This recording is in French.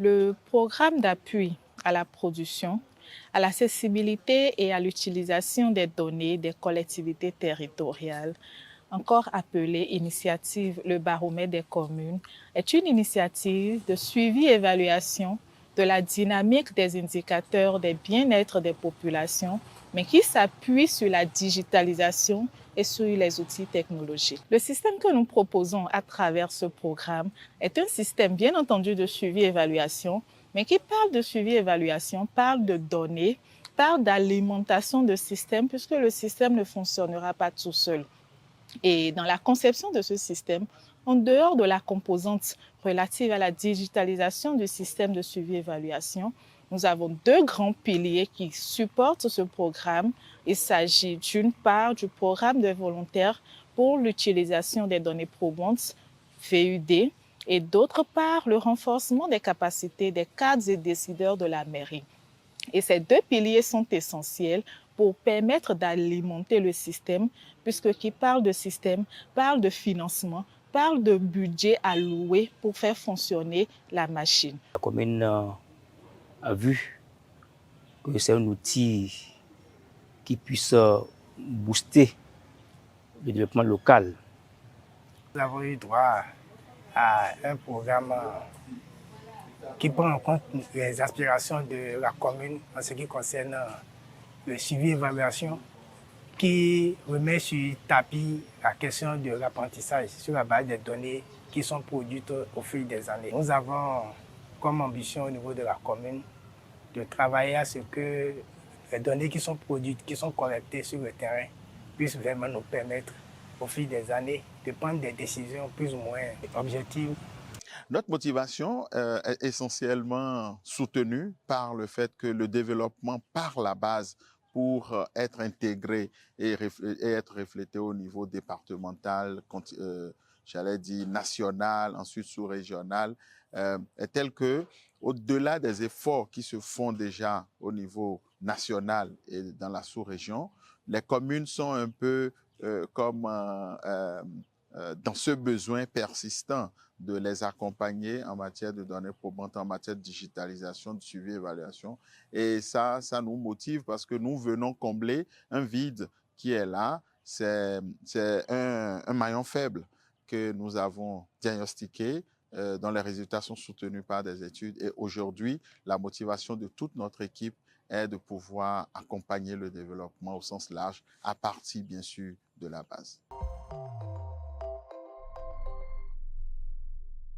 Le programme d'appui à la production, à l'accessibilité et à l'utilisation des données des collectivités territoriales, encore appelée initiative Le Baromètre des communes, est une initiative de suivi-évaluation de la dynamique des indicateurs des bien-être des populations, mais qui s'appuie sur la digitalisation et sur les outils technologiques. Le système que nous proposons à travers ce programme est un système bien entendu de suivi-évaluation, mais qui parle de suivi-évaluation, parle de données, parle d'alimentation de système, puisque le système ne fonctionnera pas tout seul. Et dans la conception de ce système, en dehors de la composante relative à la digitalisation du système de suivi-évaluation, nous avons deux grands piliers qui supportent ce programme. Il s'agit d'une part du programme de volontaires pour l'utilisation des données probantes, VUD, et d'autre part le renforcement des capacités des cadres et décideurs de la mairie. Et ces deux piliers sont essentiels pour permettre d'alimenter le système, puisque qui parle de système, parle de financement, parle de budget alloué pour faire fonctionner la machine. La commune a vu que c'est un outil qui puisse booster le développement local. Nous avons eu droit à un programme qui prend en compte les aspirations de la commune en ce qui concerne le suivi et évaluation, qui remet sur tapis la question de l'apprentissage sur la base des données qui sont produites au fil des années. Nous avons comme ambition au niveau de la commune de travailler à ce que les données qui sont produites, qui sont collectées sur le terrain, puissent vraiment nous permettre au fil des années de prendre des décisions plus ou moins objectives. Notre motivation est essentiellement soutenue par le fait que le développement par la base pour être intégré et être reflété au niveau départemental, j'allais dire national, ensuite sous-régional, est tel que, au-delà des efforts qui se font déjà au niveau national et dans la sous-région, les communes sont un peu comme dans ce besoin persistant de les accompagner en matière de données probantes, en matière de digitalisation, de suivi et évaluation. Et ça nous motive parce que nous venons combler un vide qui est là. C'est un maillon faible que nous avons diagnostiqué, dont les résultats sont soutenus par des études. Et aujourd'hui, la motivation de toute notre équipe est de pouvoir accompagner le développement au sens large, à partir, bien sûr, de la base.